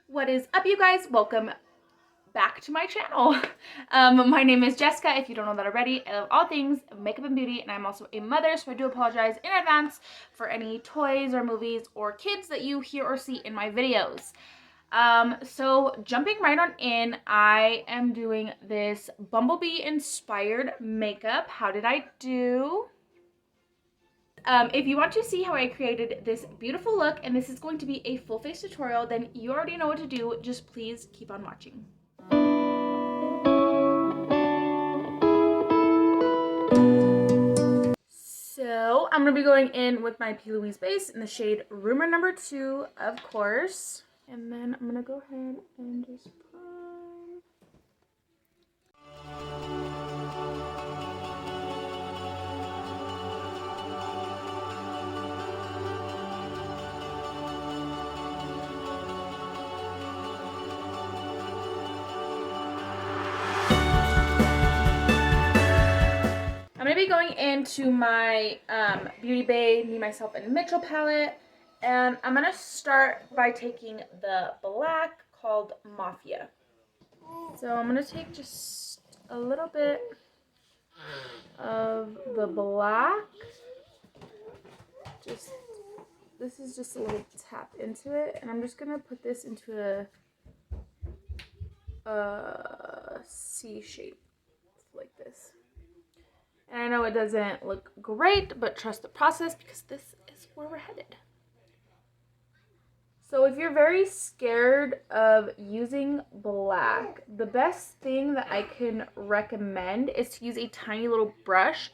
What is up, you guys? Welcome back to my channel. My name is Jessica, if you don't know that already. I love all things makeup and beauty, and I'm also a mother, so I do apologize in advance for any toys or movies or kids that you hear or see in my videos. So jumping right on in, I am doing this Bumblebee inspired makeup. How did I do? If you want to see how I created this beautiful look, and this is going to be a full face tutorial, then you already know what to do. Just please keep on watching. So I'm going to be going in with my P. Louise base in the shade Rumor Number 2, of course. And then I'm going to go ahead and just prime. I'm going to be going into my Beauty Bay Me, Myself, and Mitchell palette. And I'm going to start by taking the black called Mafia. So I'm going to take just a little bit of the black. This is just a little tap into it. And I'm just going to put this into a C shape like this. And I know it doesn't look great, but trust the process because this is where we're headed. So if you're very scared of using black, the best thing that I can recommend is to use a tiny little brush,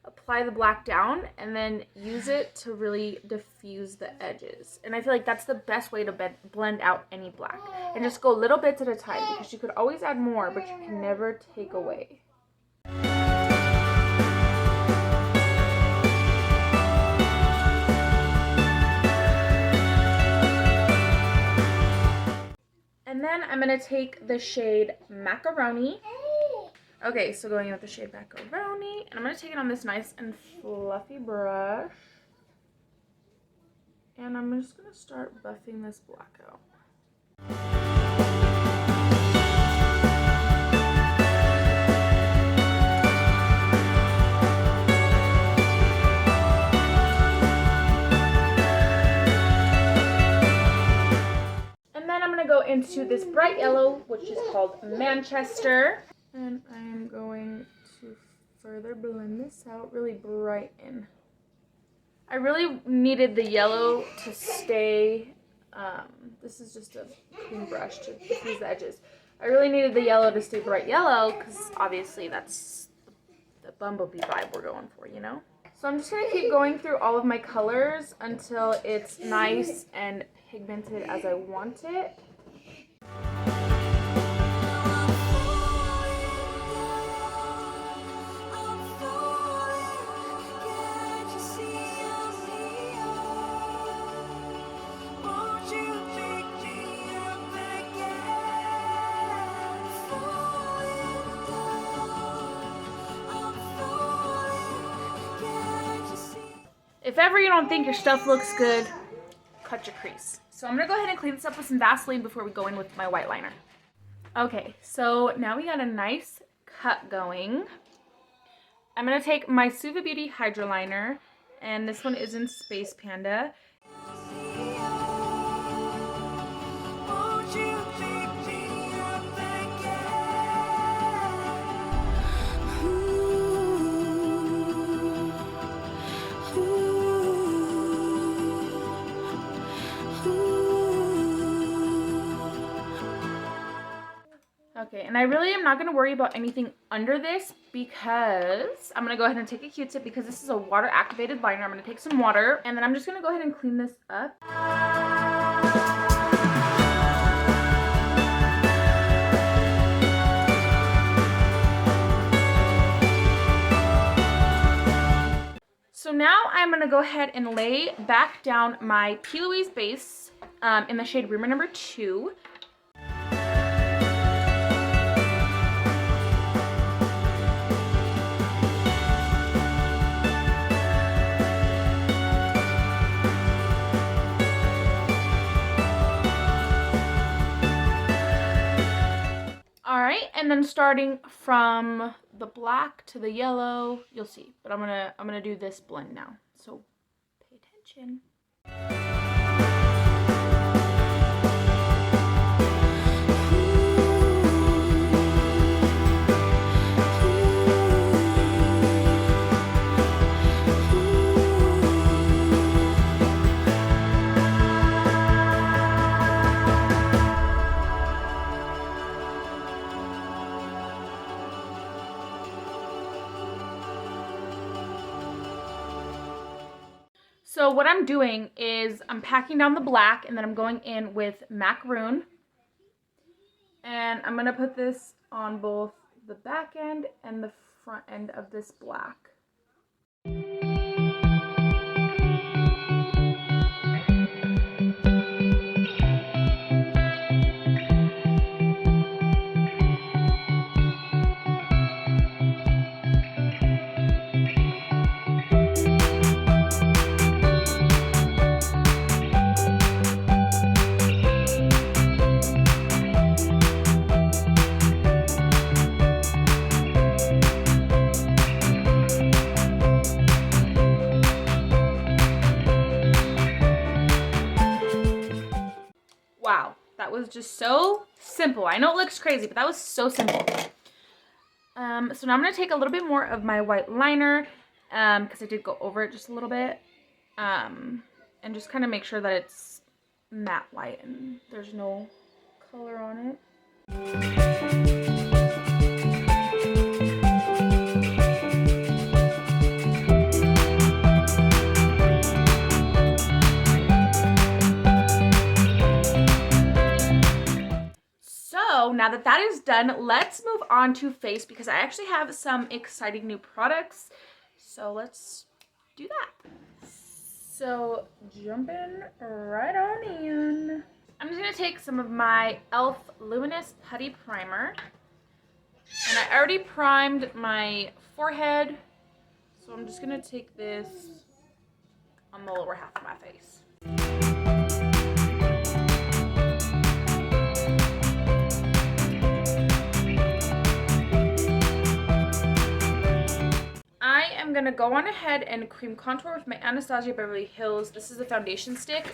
apply the black down, and then use it to really diffuse the edges. And I feel like that's the best way to blend out any black. And just go little bits at a time because you could always add more, but you can never take away. And then I'm going to take the shade Macaroni. Okay, so going in with the shade Macaroni. And I'm going to take it on this nice and fluffy brush. And I'm just going to start buffing this black out. Go into this bright yellow, which is called Manchester, and I'm going to further blend this out, really brighten. I really needed the yellow to stay, this is just a clean brush to diffuse the edges. I really needed the yellow to stay bright yellow because obviously that's the Bumblebee vibe we're going for, you know? So I'm just going to keep going through all of my colors until it's nice and pigmented as I want it. If ever you don't think your stuff looks good, cut your crease. So I'm going to go ahead and clean this up with some Vaseline before we go in with my white liner. Okay, so now we got a nice cut going. I'm going to take my Suva Beauty Hydro Liner, and this one is in Space Panda. Okay, and I really am not going to worry about anything under this because I'm going to go ahead and take a Q-tip because this is a water activated liner. I'm going to take some water and then I'm just going to go ahead and clean this up. So now I'm going to go ahead and lay back down my P. Louise base in the shade Rumor Number 2. and then starting from the black to the yellow, you'll see. But I'm gonna do this blend now. So pay attention. So what I'm doing is I'm packing down the black, and then I'm going in with macaroon. And I'm going to put this on both the back end and the front end of this black. Wow, that was just so simple. I know it looks crazy, but that was so simple. So now I'm going to take a little bit more of my white liner, because I did go over it just a little bit, and just kind of make sure that it's matte white and there's no color on it. So now that that is done, let's move on to face, because I actually have some exciting new products. So let's do that. So jumping right on in. I'm just going to take some of my e.l.f. Luminous Putty Primer. And I already primed my forehead. So I'm just going to take this on the lower half of my face. I'm gonna go on ahead and cream contour with my Anastasia Beverly Hills. This is a foundation stick.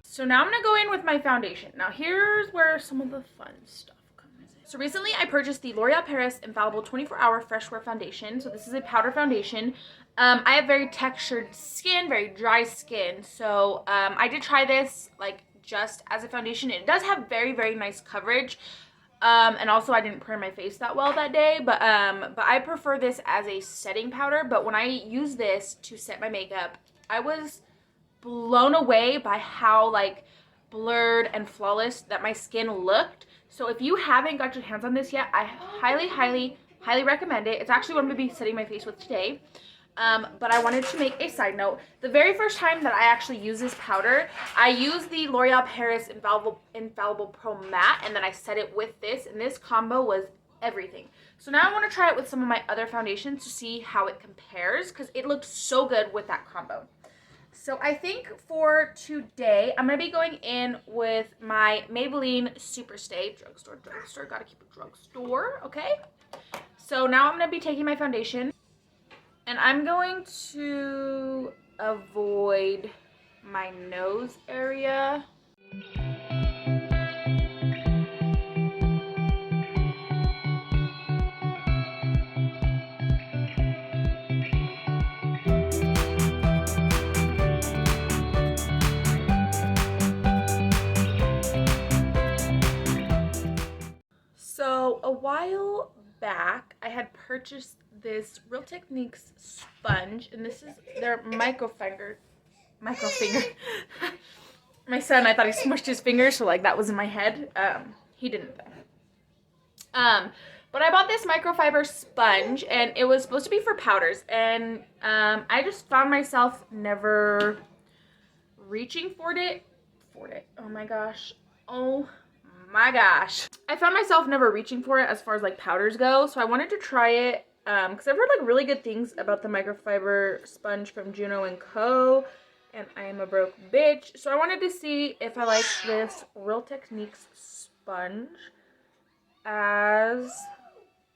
So now I'm going to go in with my foundation. Now here's where some of the fun stuff comes in. So recently I purchased the L'Oreal Paris Infallible 24-Hour Fresh Wear Foundation. So this is a powder foundation. I have very textured skin, very dry skin. So I did try this like just as a foundation. It does have very, very nice coverage. And also I didn't prime my face that well that day. But I prefer this as a setting powder. But when I use this to set my makeup, I was blown away by how like blurred and flawless that my skin looked. So if you haven't got your hands on this yet, I highly recommend it. It's actually what I'm going to be setting my face with today. But I wanted to make a side note. The very first time that I actually used this powder, I used the L'Oreal Paris Infallible Pro Matte, and then I set it with this, and this combo was everything. So now I want to try it with some of my other foundations to see how it compares, because it looked so good with that combo. So I think for today, I'm going to be going in with my Maybelline Superstay. Drugstore, gotta keep it drugstore, okay? So now I'm going to be taking my foundation, and I'm going to avoid my nose area. So a while back, I had purchased this Real Techniques sponge, and this is their microfinger. My son, I thought he smushed his finger, so like that was in my head. He didn't though. But I bought this microfiber sponge, and it was supposed to be for powders, and I just found myself never reaching for it. Oh my gosh. Oh my gosh. I found myself never reaching for it as far as like powders go, so I wanted to try it because I've heard like really good things about the microfiber sponge from Juno & Co. And I am a broke bitch, so I wanted to see if I like this Real Techniques sponge as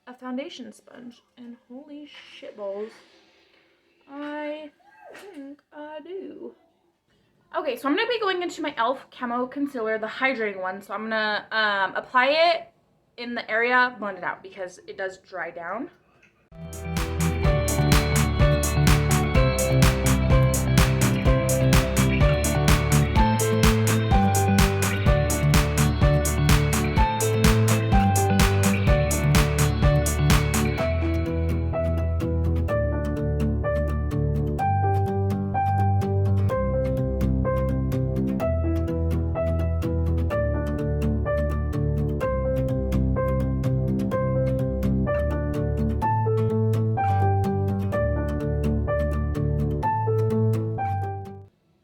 a foundation sponge. And holy shitballs, I think I do. Okay, so I'm going to be going into my e.l.f. Camo Concealer, the hydrating one. So I'm going to apply it in the area, blend it out because it does dry down.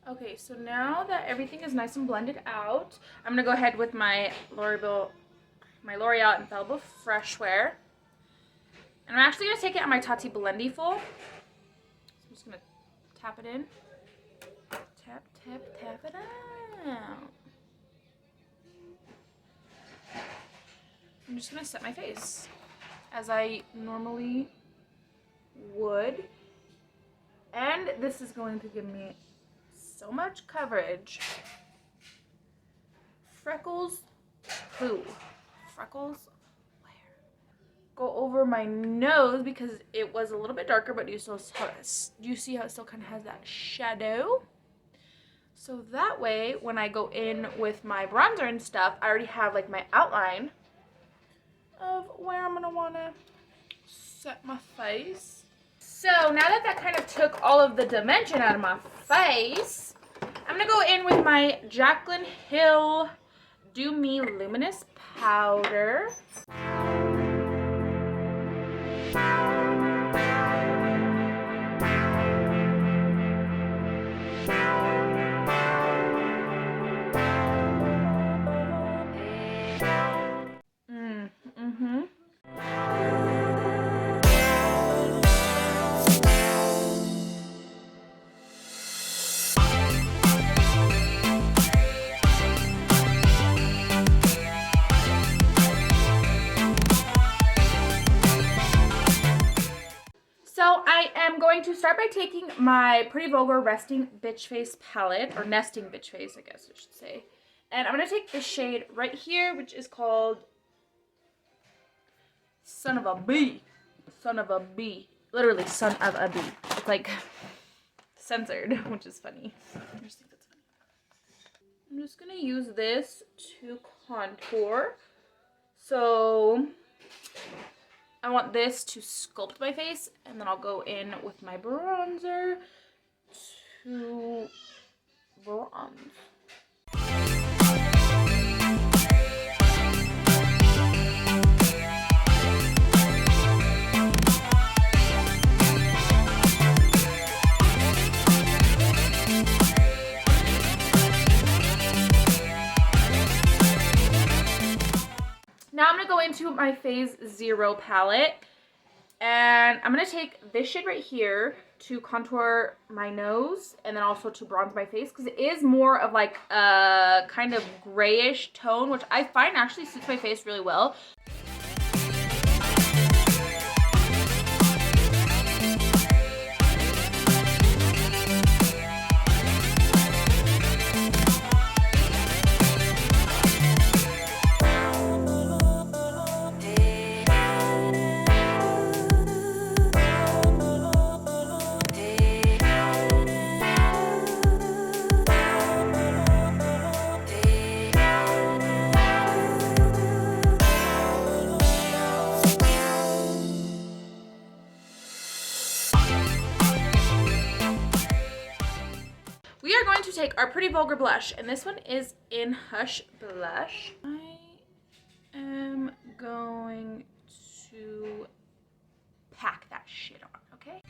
Okay, so now that everything is nice and blended out, I'm going to go ahead with my L'Oreal Infallible Fresh Wear. And I'm actually going to take it on my Tati Blendy Full. So I'm just going to tap it in. Tap, tap, tap it out. I'm just going to set my face as I normally would. And this is going to give me so much coverage. Freckles, who? Freckles, where? Go over my nose because it was a little bit darker, but you see how it still kind of has that shadow. So that way, when I go in with my bronzer and stuff, I already have like my outline of where I'm gonna wanna set my face. So now that that kind of took all of the dimension out of my face, I'm going to go in with my Jaclyn Hill Do Me Luminous Powder. I'm going to start by taking my Pretty Vulgar Resting Bitch Face palette, or Nesting Bitch Face, I guess I should say. And I'm going to take this shade right here, which is called Son of a Bee. Son of a Bee. Literally, Son of a Bee. It's like censored, which is funny. I just think that's funny. I'm just going to use this to contour. So I want this to sculpt my face, and then I'll go in with my bronzer to bronze. Now I'm going to go into my Phase Zero palette, and I'm going to take this shade right here to contour my nose and then also to bronze my face, because it is more of like a kind of grayish tone, which I find actually suits my face really well. We are going to take our Pretty Vulgar blush, and this one is in Hush Blush. I am going to pack that shit on, okay?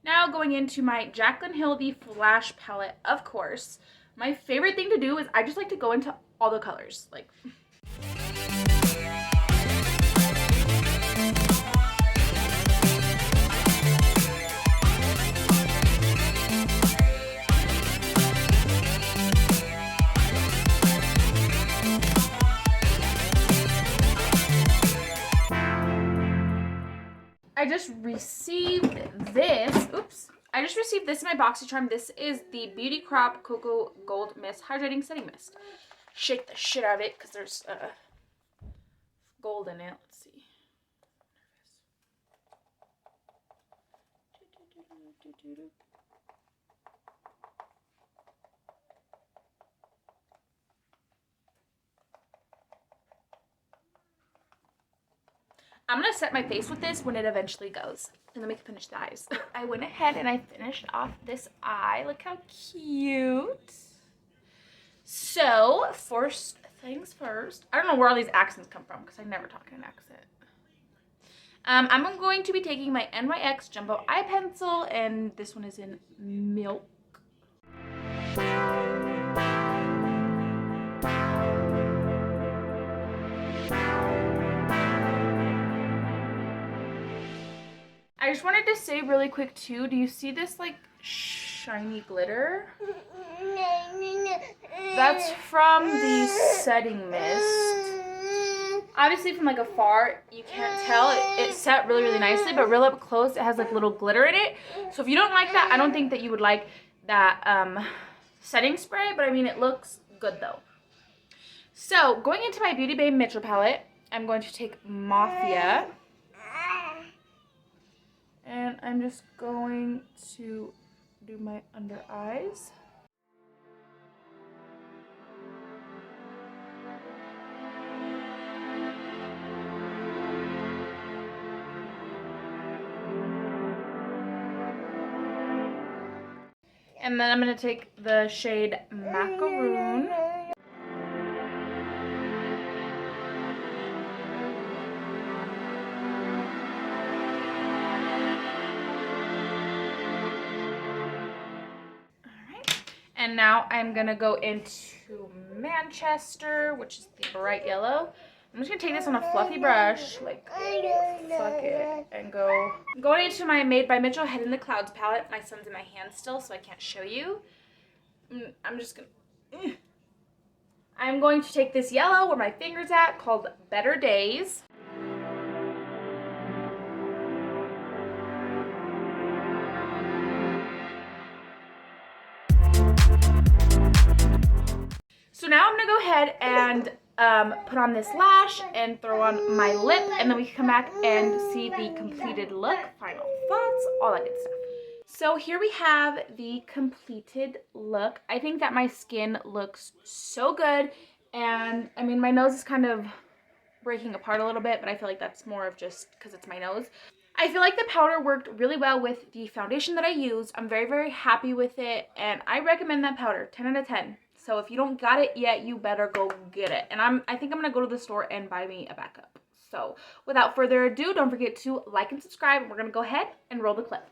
Now going into my Jaclyn Hill the Flash palette, of course. My favorite thing to do is I just like to go into all the colors, like. I just received this. Oops. I just received this in my BoxyCharm. This is the Beauty Crop Cocoa Gold Mist Hydrating Setting Mist. Shake the shit out of it because there's gold in it. Let's see. I'm going to set my face with this when it eventually goes. And then we can finish the eyes. I went ahead and I finished off this eye. Look how cute. So, first things first. I don't know where all these accents come from because I never talk in an accent. I'm going to be taking my NYX Jumbo Eye Pencil, and this one is in Milk. I just wanted to say really quick too, do you see this like shiny glitter? That's from the setting mist. Obviously from like afar you can't tell, it set really nicely, but real up close it has like little glitter in it. So if you don't like that, I don't think that you would like that setting spray, but I mean it looks good though. So going into my Beauty Bay Mitchell palette, I'm going to take Mafia. And I'm just going to do my under eyes. And then I'm going to take the shade Macaroon. And now I'm going to go into Manchester, which is the bright yellow. I'm just going to take this on a fluffy brush, like, fuck it, and go. I'm going into my Made by Mitchell Head in the Clouds palette. My son's in my hand still, so I can't show you. I'm just going to. I'm going to take this yellow where my finger's at, called Better Days. So now I'm going to go ahead and put on this lash and throw on my lip, and then we can come back and see the completed look, final thoughts, all that good stuff. So here we have the completed look. I think that my skin looks so good, and I mean my nose is kind of breaking apart a little bit, but I feel like that's more of just because it's my nose. I feel like the powder worked really well with the foundation that I used. I'm very happy with it, and I recommend that powder, 10 out of 10. So if you don't got it yet, you better go get it. And I think I'm going to go to the store and buy me a backup. So without further ado, don't forget to like and subscribe. We're going to go ahead and roll the clip.